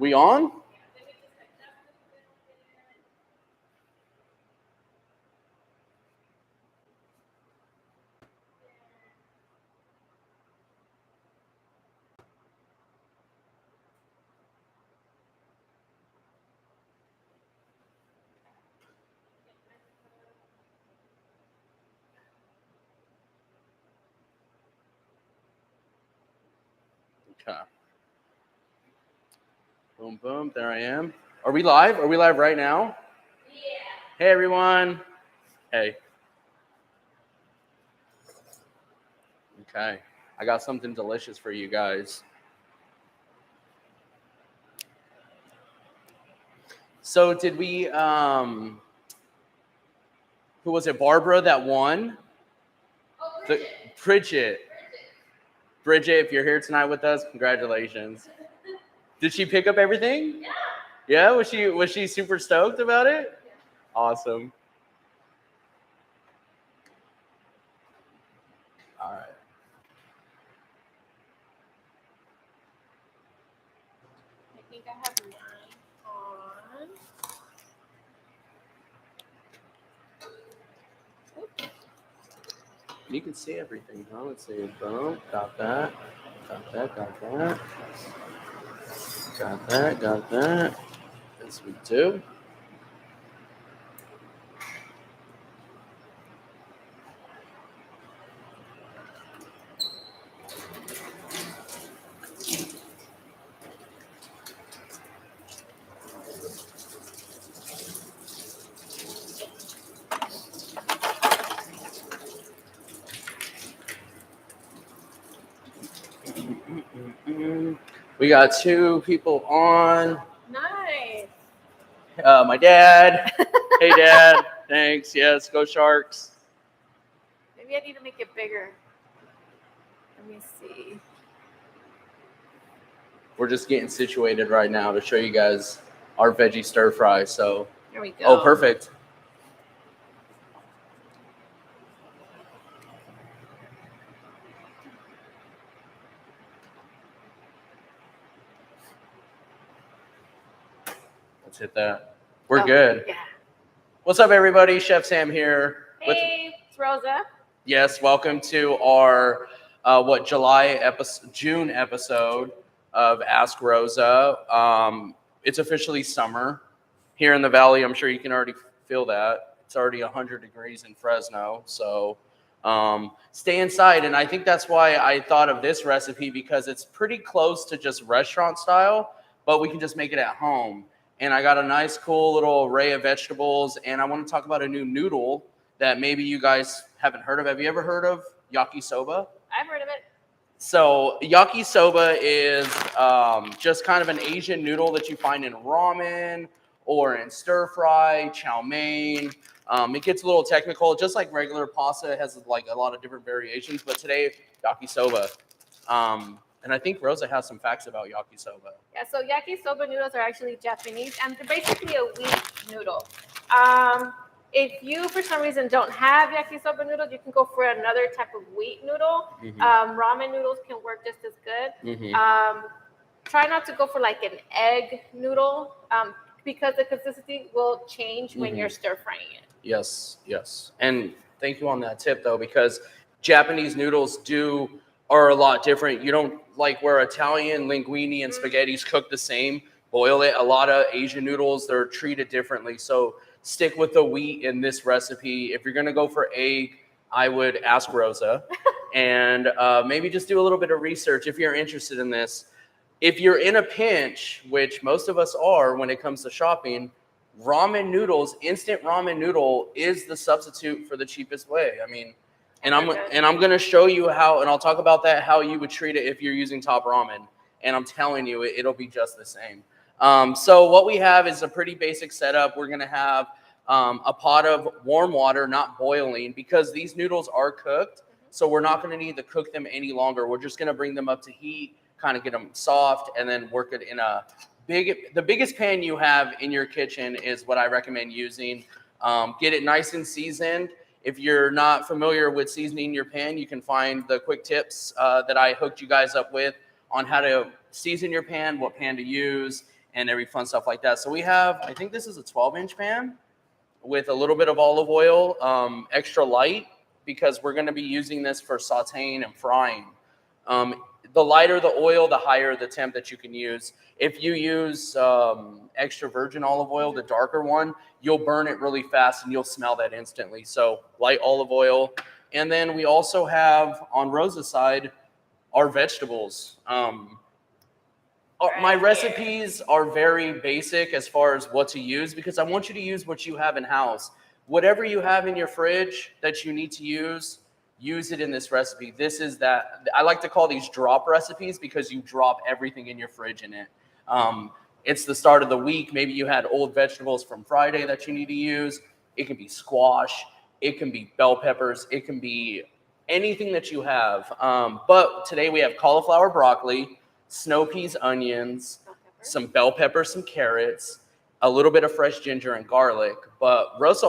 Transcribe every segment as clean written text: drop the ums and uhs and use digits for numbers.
We on? Okay. Boom, boom. There I am. Are we live? Are we live right now? Yeah. Hey, everyone. Hey. Okay. I got something delicious for you guys. So did we, who was it, Barbara that won? Oh, Bridget. Bridget, if you're here tonight with us, congratulations. Did she pick up everything? Yeah. Yeah? Was she super stoked about it? Yeah. Awesome. All right. I think I have mine on. You can see everything, huh? Let's see. Boom. Got that. Got that. Got that. Got that. Got that. That's we do. We got 2 people on. Nice. My dad. Hey, Dad. Thanks. Yes, go Sharks. Maybe I need to make it bigger. Let me see. We're just getting situated right now to show you guys our veggie stir fry. So, there we go. Oh, perfect. Let's hit that. We're good. Yeah. What's up, everybody? Chef Sam here. Hey, it's Rosa. Yes, welcome to our June episode of Ask Rosa. It's officially summer here in the Valley. I'm sure you can already feel that. It's already 100 degrees in Fresno, so stay inside. And I think that's why I thought of this recipe, because it's pretty close to just restaurant style, but we can just make it at home. And I got a nice, cool little array of vegetables, and I want to talk about a new noodle that maybe you guys haven't heard of. Have you ever heard of Yakisoba? I've heard of it. So Yakisoba is just kind of an Asian noodle that you find in ramen or in stir fry, chow mein. It gets a little technical, just like regular pasta. It has like a lot of different variations, but today, Yakisoba. And I think Rosa has some facts about yakisoba. Yeah, so yakisoba noodles are actually Japanese, and they're basically a wheat noodle. If you, for some reason, don't have yakisoba noodles, you can go for another type of wheat noodle. Mm-hmm. Ramen noodles can work just as good. Mm-hmm. Try not to go for like an egg noodle because the consistency will change when you're stir frying it. Yes, yes. And thank you on that tip, though, because Japanese noodles are a lot different. You don't like where Italian linguine and spaghetti's cook the same, boil it. A lot of Asian noodles, they're treated differently. So stick with the wheat in this recipe. If you're going to go for egg, I would ask Rosa and maybe just do a little bit of research if you're interested in this. If you're in a pinch, which most of us are when it comes to shopping, ramen noodles, instant ramen noodle is the substitute for the cheapest way. I mean, and I'm going to show you how, and I'll talk about that, how you would treat it if you're using Top Ramen. And I'm telling you, it'll be just the same. So what we have is a pretty basic setup. We're going to have a pot of warm water, not boiling, because these noodles are cooked. So we're not going to need to cook them any longer. We're just going to bring them up to heat, kind of get them soft, and then work it in the biggest pan you have in your kitchen is what I recommend using. Get it nice and seasoned. If you're not familiar with seasoning your pan, you can find the quick tips that I hooked you guys up with on how to season your pan, what pan to use, and every fun stuff like that. So we have, I think this is a 12-inch pan with a little bit of olive oil, extra light, because we're going to be using this for sauteing and frying. The lighter the oil, the higher the temp that you can use. If you use extra virgin olive oil, the darker one, you'll burn it really fast and you'll smell that instantly. So light olive oil. And then we also have, on Rosa's side, our vegetables. My recipes are very basic as far as what to use, because I want you to use what you have in house. Whatever you have in your fridge that you need to use it in this recipe. This is that. I like to call these drop recipes because you drop everything in your fridge in it. It's the start of the week. Maybe you had old vegetables from Friday that you need to use. It can be squash. It can be bell peppers. It can be anything that you have. But today we have cauliflower, broccoli, snow peas, onions, some bell peppers, some carrots, a little bit of fresh ginger and garlic. But Rosa,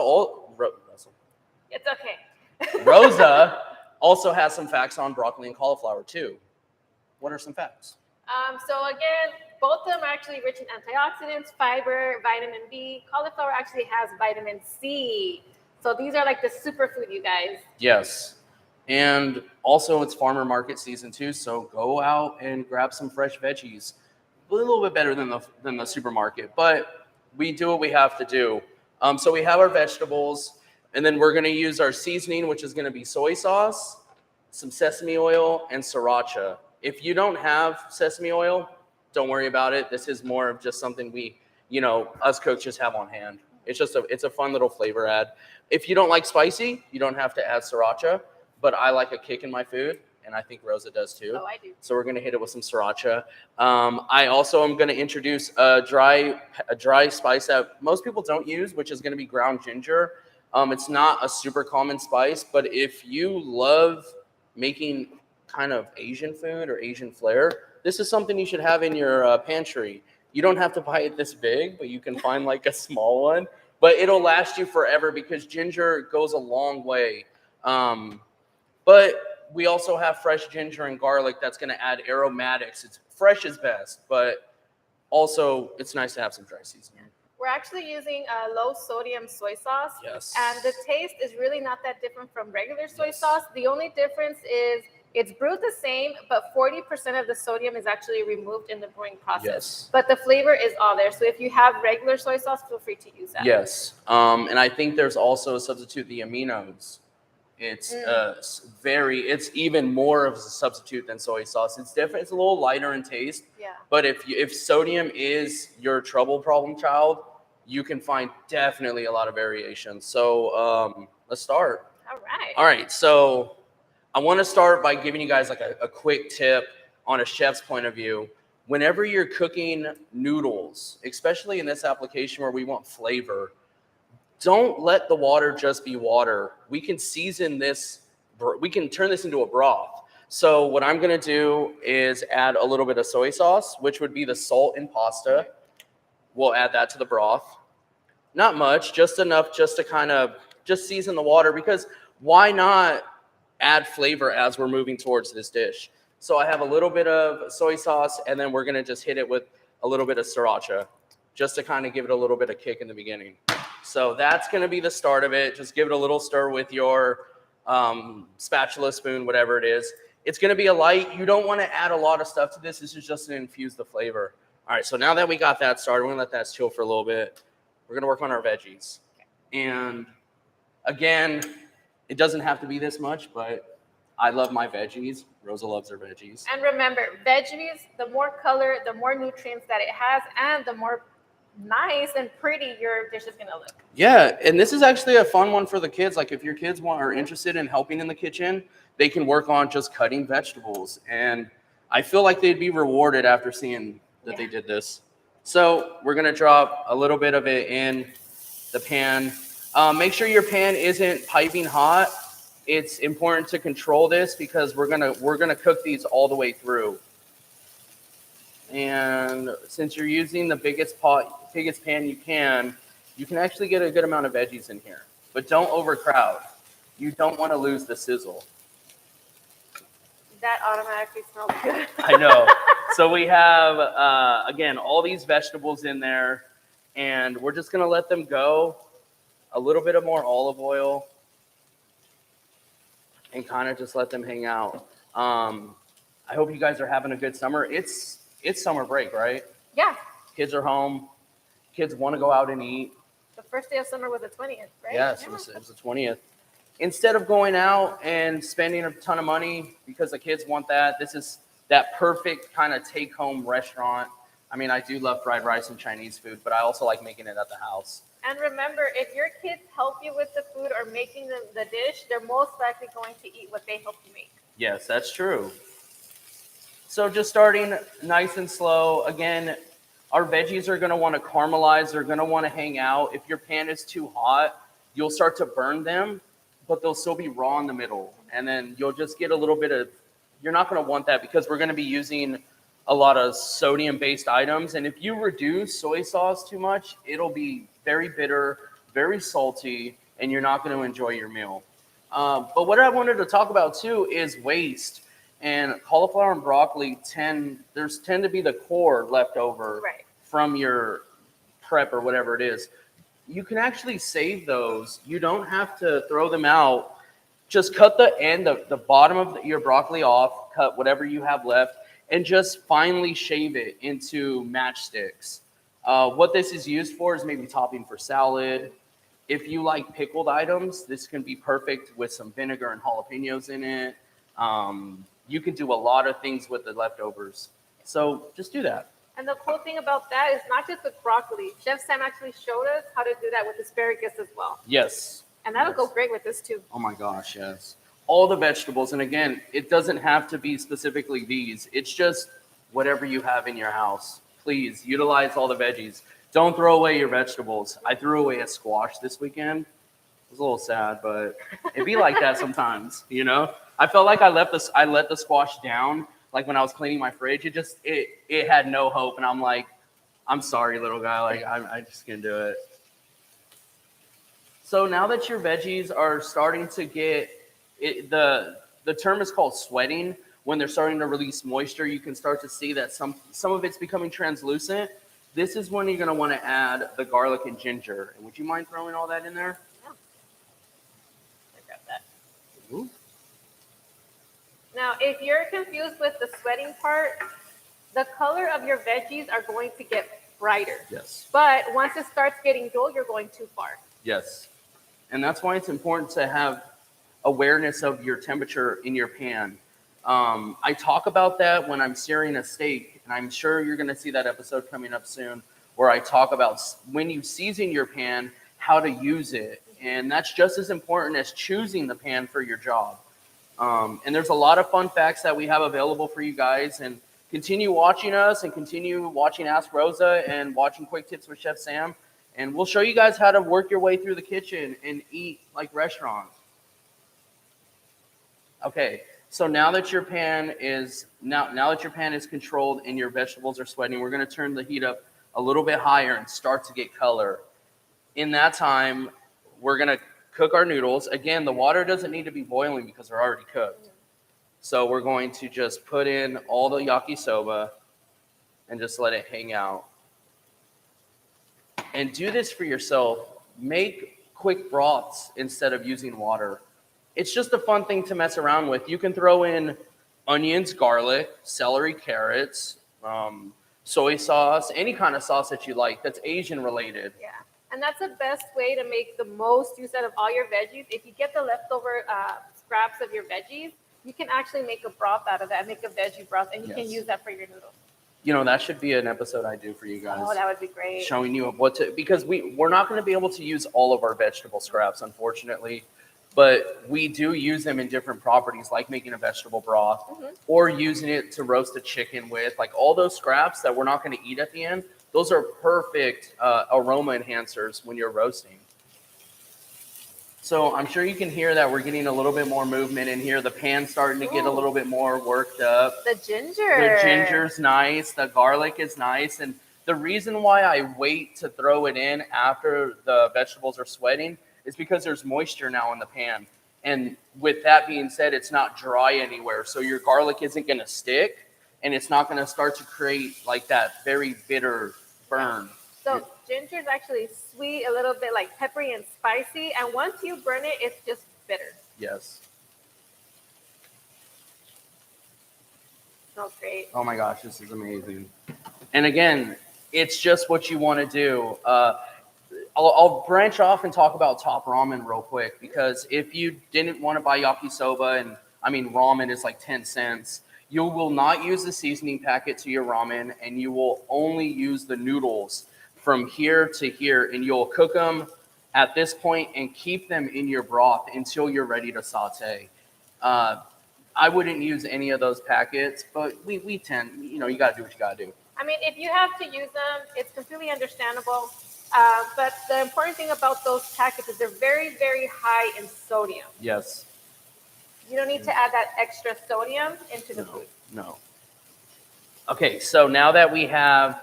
it's okay. Rosa also has some facts on broccoli and cauliflower too. What are some facts? So again, both of them are actually rich in antioxidants, fiber, vitamin B. Cauliflower actually has vitamin C. So these are like the superfood, you guys. Yes. And also it's farmer market season too, so go out and grab some fresh veggies. A little bit better than the supermarket, but we do what we have to do. So we have our vegetables, and then we're going to use our seasoning, which is going to be soy sauce, some sesame oil, and sriracha. If you don't have sesame oil, don't worry about it. This is more of just something we, us cooks just have on hand. It's a fun little flavor add. If you don't like spicy, you don't have to add sriracha, but I like a kick in my food, and I think Rosa does too. Oh, I do. So we're going to hit it with some sriracha. I also am going to introduce a dry spice that most people don't use, which is going to be ground ginger. It's not a super common spice, but if you love making kind of Asian food or Asian flair, this is something you should have in your pantry. You don't have to buy it this big, but you can find like a small one. But it'll last you forever because ginger goes a long way. But we also have fresh ginger and garlic that's going to add aromatics. It's fresh is best, but also it's nice to have some dry seasoning. We're actually using a low sodium soy sauce. Yes. And the taste is really not that different from regular soy sauce. The only difference is it's brewed the same, but 40% of the sodium is actually removed in the brewing process. Yes. But the flavor is all there. So if you have regular soy sauce, feel free to use that. Yes. And I think there's also a substitute, the aminos. It's it's even more of a substitute than soy sauce. It's different. It's a little lighter in taste. Yeah. But if sodium is your trouble problem child, you can find definitely a lot of variations. So let's start. All right. So I want to start by giving you guys like a quick tip on a chef's point of view. Whenever you're cooking noodles, especially in this application where we want flavor, don't let the water just be water. We can season this. We can turn this into a broth. So what I'm going to do is add a little bit of soy sauce, which would be the salt in pasta. We'll add that to the broth. Not much, just enough just to kind of just season the water, because why not add flavor as we're moving towards this dish? So I have a little bit of soy sauce, and then we're going to just hit it with a little bit of sriracha just to kind of give it a little bit of kick in the beginning. So that's going to be the start of it. Just give it a little stir with your spatula, spoon, whatever it is. It's going to be a light. You don't want to add a lot of stuff to this. This is just to infuse the flavor. All right, so now that we got that started, we're going to let that chill for a little bit. We're going to work on our veggies. And again, it doesn't have to be this much, but I love my veggies. Rosa loves her veggies. And remember, veggies, the more color, the more nutrients that it has, and the more nice and pretty your dish is going to look. Yeah, and this is actually a fun one for the kids. Like if your kids are interested in helping in the kitchen, they can work on just cutting vegetables. And I feel like they'd be rewarded after seeing that they did this. So we're going to drop a little bit of it in the pan. Make sure your pan isn't piping hot. It's important to control this because we're gonna cook these all the way through. And since you're using the biggest pan you can actually get a good amount of veggies in here. But don't overcrowd. You don't want to lose the sizzle. That automatically smells good. I know. So we have, again, all these vegetables in there, and we're just going to let them go. A little bit of more olive oil, and kind of just let them hang out. I hope you guys are having a good summer. It's summer break, right? Yeah. Kids are home. Kids want to go out and eat. The first day of summer was the 20th, right? Yes, Yeah. it was the 20th. Instead of going out and spending a ton of money because the kids want that, this is that perfect kind of take-home restaurant. I mean, I do love fried rice and Chinese food, but I also like making it at the house. And remember, if your kids help you with the food or making the dish, they're most likely going to eat what they help you make. Yes, that's true. So just starting nice and slow. Again, our veggies are going to want to caramelize. They're going to want to hang out. If your pan is too hot, you'll start to burn them, but they'll still be raw in the middle. And then you'll just get a little bit of, you're not going to want that because we're going to be using a lot of sodium-based items. And if you reduce soy sauce too much, it'll be very bitter, very salty, and you're not going to enjoy your meal. But what I wanted to talk about too is waste. And cauliflower and broccoli tend to be the core left over from your prep or whatever it is. You can actually save those. You don't have to throw them out. Just cut the bottom of your broccoli off, cut whatever you have left, and just finely shave it into matchsticks. What this is used for is maybe topping for salad. If you like pickled items, this can be perfect with some vinegar and jalapenos in it. You can do a lot of things with the leftovers. So just do that. And the cool thing about that is not just with broccoli. Chef Sam actually showed us how to do that with asparagus as well. Yes. And that'll go great with this too. Oh my gosh, yes. All the vegetables. And again, it doesn't have to be specifically these. It's just whatever you have in your house. Please utilize all the veggies. Don't throw away your vegetables. I threw away a squash this weekend. It was a little sad, but it'd be like that sometimes, you know? I felt like I let the squash down, like when I was cleaning my fridge. It had no hope, and I'm like, I'm sorry, little guy. Like I just can't do it. So now that your veggies are starting to get it, the term is called sweating. When they're starting to release moisture, you can start to see that some of it's becoming translucent. This is when you're going to want to add the garlic and ginger. And would you mind throwing all that in there? Yeah. I grab that. Ooh. Now, if you're confused with the sweating part, the color of your veggies are going to get brighter. Yes. But once it starts getting dull, you're going too far. Yes. And that's why it's important to have awareness of your temperature in your pan. I talk about that when I'm searing a steak, and I'm sure you're going to see that episode coming up soon, where I talk about when you season your pan, how to use it. And that's just as important as choosing the pan for your job. And there's a lot of fun facts that we have available for you guys. And continue watching us and continue watching Ask Rosa and watching Quick Tips with Chef Sam. And we'll show you guys how to work your way through the kitchen and eat like restaurants. Okay, so now that your pan is controlled and your vegetables are sweating, we're going to turn the heat up a little bit higher and start to get color. In that time, we're going to cook our noodles. Again, the water doesn't need to be boiling because they're already cooked. So we're going to just put in all the yakisoba and just let it hang out. And do this for yourself. Make quick broths instead of using water. It's just a fun thing to mess around with. You can throw in onions, garlic, celery, carrots, soy sauce, any kind of sauce that you like that's Asian related. Yeah. And that's the best way to make the most use out of all your veggies. If you get the leftover scraps of your veggies, you can actually make a broth out of that, make a veggie broth, and you can use that for your noodles. You know, that should be an episode I do for you guys. Oh, that would be great. Showing you what to, because we're not going to be able to use all of our vegetable scraps, unfortunately, but we do use them in different properties, like making a vegetable broth or using it to roast a chicken with, like all those scraps that we're not going to eat at the end. Those are perfect aroma enhancers when you're roasting. So I'm sure you can hear that we're getting a little bit more movement in here. The pan's starting to get a little bit more worked up. The ginger. The ginger's nice. The garlic is nice. And the reason why I wait to throw it in after the vegetables are sweating is because there's moisture now in the pan. And with that being said, it's not dry anywhere. So your garlic isn't going to stick. and it's not going to start to create like that very bitter burn. So ginger is actually sweet, a little bit like peppery and spicy, and once you burn it, it's just bitter. Yes. Smells great. Oh my gosh, this is amazing. And again, it's just what you want to do. I'll branch off and talk about top ramen real quick, because if you didn't want to buy yakisoba, and I mean ramen is like 10 cents, you will not use the seasoning packet to your ramen, and you will only use the noodles from here to here, and you'll cook them at this point and keep them in your broth until you're ready to saute. I wouldn't use any of those packets, but we tend, you got to do what you got to do. I mean, if you have to use them, it's completely understandable. But the important thing about those packets is they're very, very high in sodium. Yes. You don't need to add that extra sodium into the food. No. Okay, so now that we have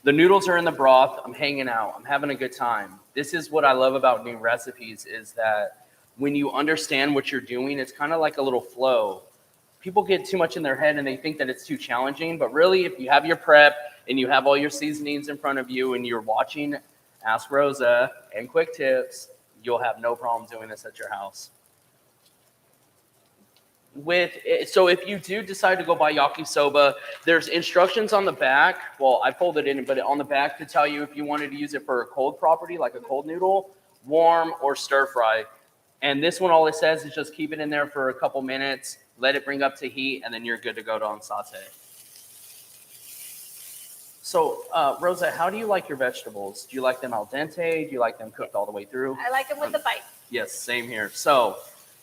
the noodles are in the broth, I'm hanging out, I'm having a good time. This is what I love about new recipes, is that when you understand what you're doing, it's kind of like a little flow. People get too much in their head and they think that it's too challenging, but really if you have your prep and you have all your seasonings in front of you and you're watching Ask Rosa and Quick Tips, you'll have no problem doing this at your house. So if you do decide to go buy yakisoba, there's instructions on the back. Well, I pulled it in, but on the back to tell you if you wanted to use it for a cold property, like a cold noodle, warm, or stir fry. And this one, all it says is just keep it in there for a couple minutes, let it bring up to heat, and then you're good to go on saute. So, Rosa, how do you like your vegetables? Do you like them al dente? Do you like them cooked all the way through? I like them with the bite. Yes, same here. So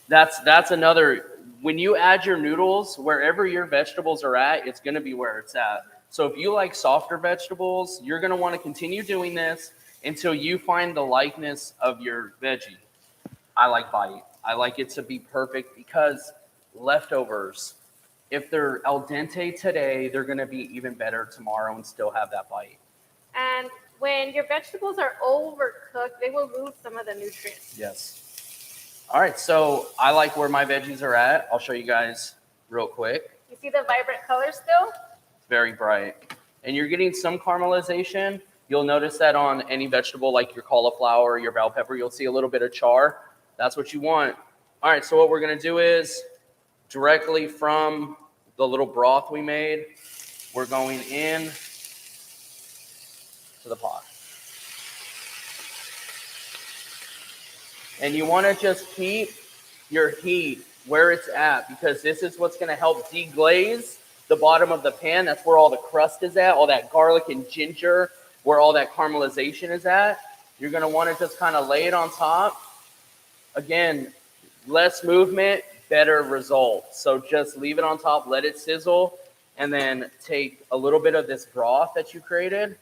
that's another, when you add your noodles, wherever your vegetables are at, it's going to be where it's at. So if you like softer vegetables, you're going to want to continue doing this until you find the likeness of your veggie. I like bite. I like it to be perfect, because leftovers, if they're al dente today, they're going to be even better tomorrow and still have that bite. And when your vegetables are overcooked, they will lose some of the nutrients. Yes. All right, so I like where my veggies are at. I'll show you guys real quick. You see the vibrant color still? It's very bright. And you're getting some caramelization. You'll notice that on any vegetable like your cauliflower, your bell pepper, you'll see a little bit of char. That's what you want. All right, so what we're going to do is directly from the little broth we made, we're going in to the pot. And you want to just keep your heat where it's at, because this is what's going to help deglaze the bottom of the pan. That's where all the crust is at, all that garlic and ginger, where all that caramelization is at. You're going to want to just kind of lay it on top. Again, less movement, better results. So just leave it on top, let it sizzle, and then take a little bit of this broth that you created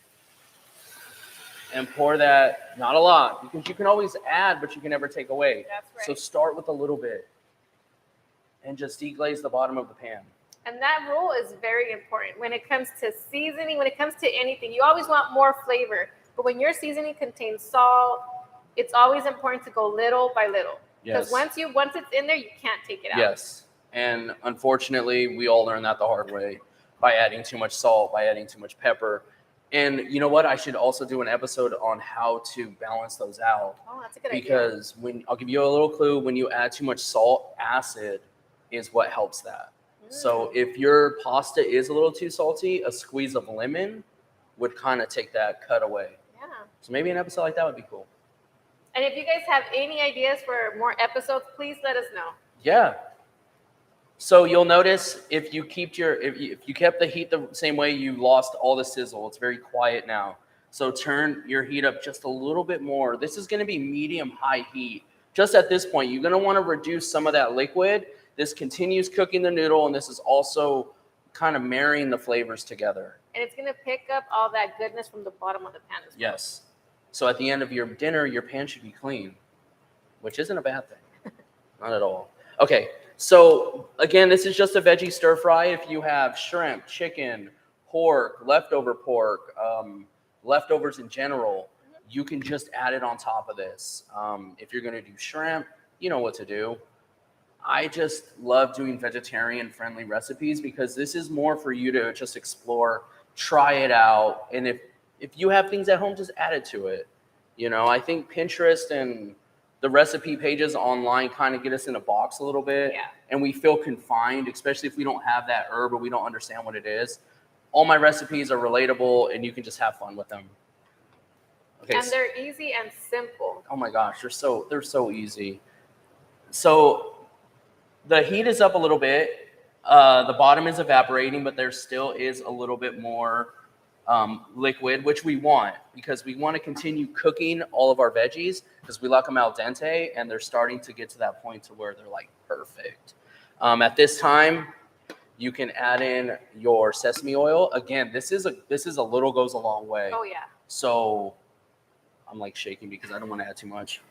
and pour that, not a lot, because you can always add, but you can never take away. That's right. So start with a little bit and just deglaze the bottom of the pan. And that rule is very important when it comes to seasoning, when it comes to anything. You always want more flavor. But when your seasoning contains salt, it's always important to go little by little. Because once it's in there, you can't take it out. Yes. And unfortunately, we all learn that the hard way by adding too much salt, by adding too much pepper. And you know what? I should also do an episode on how to balance those out. Oh, that's a good idea. Because I'll give you a little clue. When you add too much salt, acid is what helps that. So if your pasta is a little too salty, a squeeze of lemon would kind of take that cut away. Yeah. So maybe an episode like that would be cool. And if you guys have any ideas for more episodes, please let us know. Yeah. So you'll notice if you kept the heat the same way, you lost all the sizzle. It's very quiet now. So turn your heat up just a little bit more. This is going to be medium-high heat. Just at this point, you're going to want to reduce some of that liquid. This continues cooking the noodle, and this is also kind of marrying the flavors together. And it's going to pick up all that goodness from the bottom of the pan as well. Yes. So at the end of your dinner, your pan should be clean, which isn't a bad thing. Not at all. Okay. So again, this is just a veggie stir fry. If you have shrimp, chicken, pork, leftovers in general, you can just add it on top of this. If you're going to do shrimp, you know what to do. I just love doing vegetarian-friendly recipes because this is more for you to just explore, try it out, and if you have things at home, just add it to it. You know, I think Pinterest and the recipe pages online kind of get us in a box a little bit, and we feel confined, especially if we don't have that herb or we don't understand what it is. All my recipes are relatable, and you can just have fun with them. Okay, and they're easy and simple. Oh my gosh, they're so easy. So the heat is up a little bit. The bottom is evaporating, but there still is a little bit more liquid, which we want because we want to continue cooking all of our veggies because we like them al dente, and they're starting to get to that point to where they're like perfect. At this time, you can add in your sesame oil. Again, this is a little goes a long way. Oh yeah. So I'm like shaking because I don't want to add too much.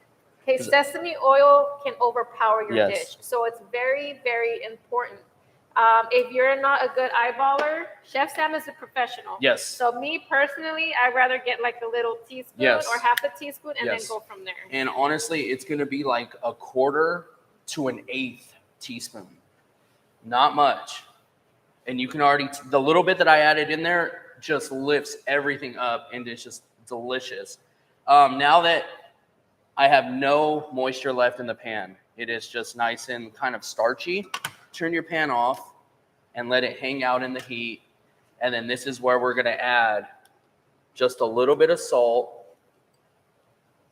Okay, sesame oil can overpower your Yes. dish, so it's very, very important. If you're not a good eyeballer, Chef Sam is a professional. Yes. So me personally, I'd rather get like a little teaspoon or half a teaspoon and then go from there. And honestly, it's going to be like a 1/4 to an 1/8 teaspoon. Not much. And you can already, the little bit that I added in there just lifts everything up, and it's just delicious. Now that I have no moisture left in the pan, it is just nice and kind of starchy. Turn your pan off and let it hang out in the heat. And then this is where we're going to add just a little bit of salt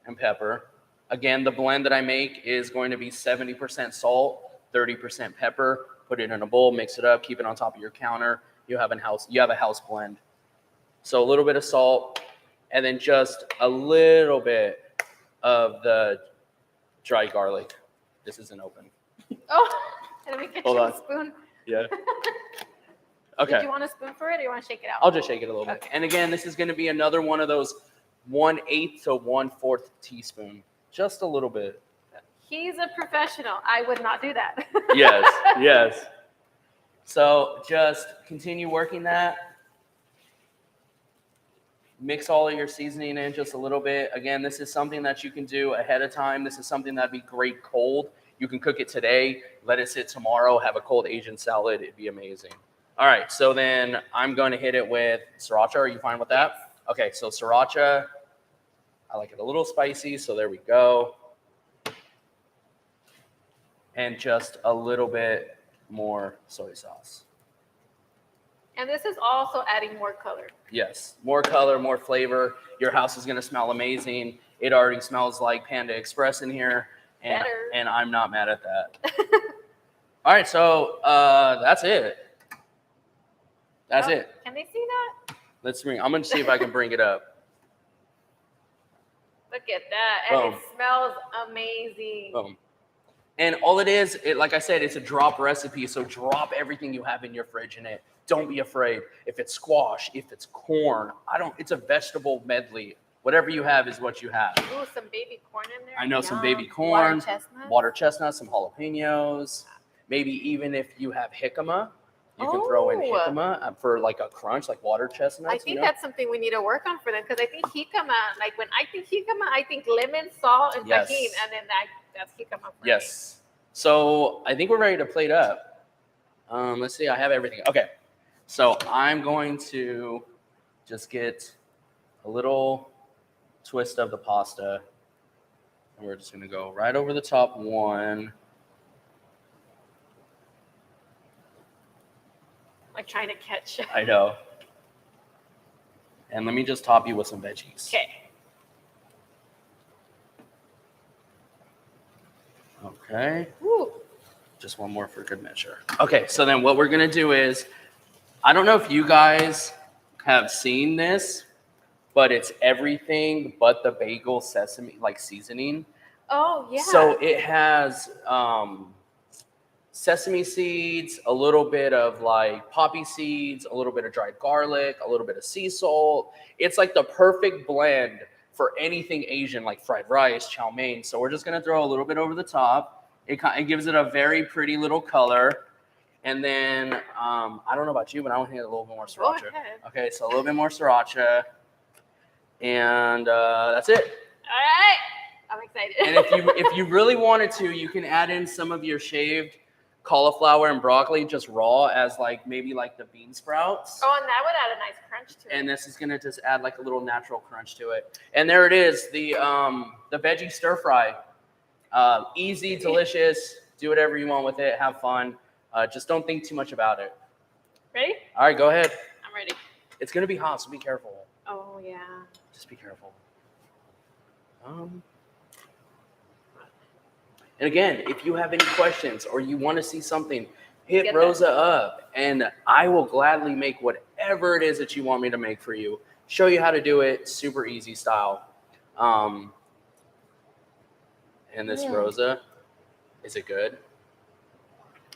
and pepper. Again, the blend that I make is going to be 70% salt, 30% pepper. Put it in a bowl, mix it up, keep it on top of your counter. You have a house blend. So a little bit of salt, and then just a little bit of the dry garlic. This isn't open. Oh, let me get you a spoon. Yeah. Okay. Did you want a spoon for it, or you want to shake it out? I'll just shake it a little bit. And again, this is going to be another one of those 1/8 to 1/4 teaspoon. Just a little bit. He's a professional. I would not do that. Yes. So just continue working that. Mix all of your seasoning in just a little bit. Again, this is something that you can do ahead of time. This is something that'd be great cold. You can cook it today, let it sit tomorrow, have a cold Asian salad. It'd be amazing. All right, so then I'm going to hit it with Sriracha. Are you fine with that? Yes. Okay, so Sriracha, I like it a little spicy, so there we go. And just a little bit more soy sauce. And this is also adding more color. Yes, more color, more flavor. Your house is going to smell amazing. It already smells like Panda Express in here. And I'm not mad at that. All right, so that's it. That's it. Can they see that? I'm going to see if I can bring it up. Look at that. And it smells amazing. Boom. And all it is, like I said, it's a drop recipe. So drop everything you have in your fridge in it. Don't be afraid. If it's squash, if it's corn, it's a vegetable medley. Whatever you have is what you have. Ooh, some baby corn in there. I know. Some baby corn, water chestnuts, some jalapenos. Maybe even if you have jicama, you can throw in jicama for like a crunch, like water chestnuts. I think that's something we need to work on for them, because I think jicama, like when I think jicama, I think lemon, salt, and tajin, and then that's jicama for me. So I think we're ready to plate up. Let's see. I have everything. Okay. So I'm going to just get a little twist of the pasta, and we're just going to go right over the top one. Like trying to catch. I know. And let me just top you with some veggies. Okay. Ooh. Just one more for good measure. Okay, so then what we're going to do is, I don't know if you guys have seen this, but it's everything but the bagel sesame, like seasoning. Oh, yeah. So it has sesame seeds, a little bit of like poppy seeds, a little bit of dried garlic, a little bit of sea salt. It's like the perfect blend for anything Asian, like fried rice, chow mein. So we're just going to throw a little bit over the top. It gives it a very pretty little color. And then, I don't know about you, but I want to get a little bit more Sriracha. Okay, so a little bit more Sriracha. And that's it. All right. I'm excited. And if you really wanted to, you can add in some of your shaved cauliflower and broccoli just raw as like maybe like the bean sprouts. Oh, and that would add a nice crunch to it. And this is gonna just add like a little natural crunch to it. And there it is, the veggie stir fry. Easy, delicious. Do whatever you want with it. Have fun. Just don't think too much about it. Ready? All right, go ahead. I'm ready. It's gonna be hot, so be careful. Oh yeah. Just be careful. And again, if you have any questions or you want to see something, hit Rosa up, and I will gladly make whatever it is that you want me to make for you. Show you how to do it, super easy style. And this Rosa, is it good?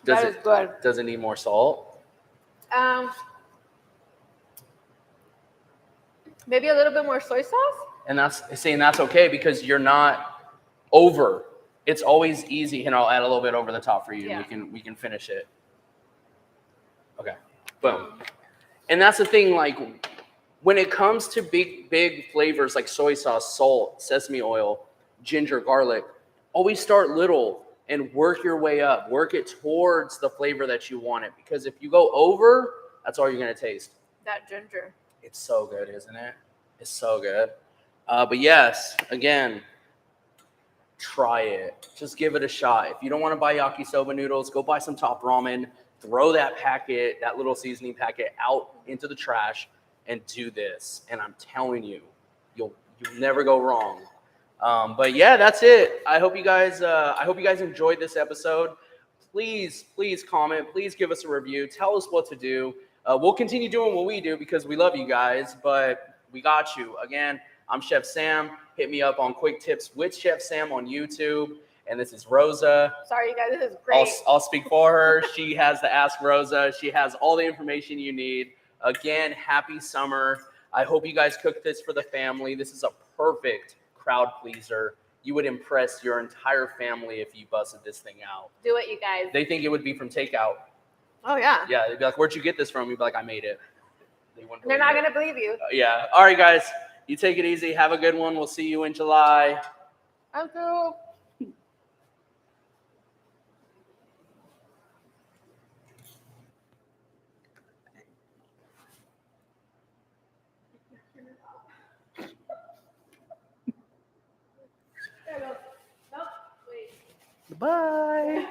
That is good. Does it need more salt? Maybe a little bit more soy sauce. And that's okay because you're not over. It's always easy, and I'll add a little bit over the top for you. Yeah. We can finish it. Okay, boom. And that's the thing, like when it comes to big flavors like soy sauce, salt, sesame oil, ginger, garlic, always start little and work your way up. Work it towards the flavor that you want it, because if you go over, that's all you're gonna taste. That ginger. It's so good, isn't it? It's so good. But yes, again, try it. Just give it a shot. If you don't want to buy yakisoba noodles, go buy some Top Ramen. Throw that packet, that little seasoning packet, out into the trash and do this. And I'm telling you, you'll never go wrong. But yeah, that's it. I hope you guys enjoyed this episode. Please comment. Please give us a review. Tell us what to do. We'll continue doing what we do because we love you guys, but we got you. Again, I'm Chef Sam. Hit me up on Quick Tips with Chef Sam on YouTube. And this is Rosa. Sorry, you guys. This is great. I'll speak for her. She has the Ask Rosa. She has all the information you need. Again, happy summer. I hope you guys cooked this for the family. This is a perfect crowd pleaser. You would impress your entire family if you busted this thing out. Do it, you guys. They think it would be from takeout. Oh, yeah. Yeah, they'd be like, where'd you get this from? You'd be like, I made it. They're not going to believe you. Yeah. All right, guys. You take it easy. Have a good one. We'll see you in July. Uncle. Bye.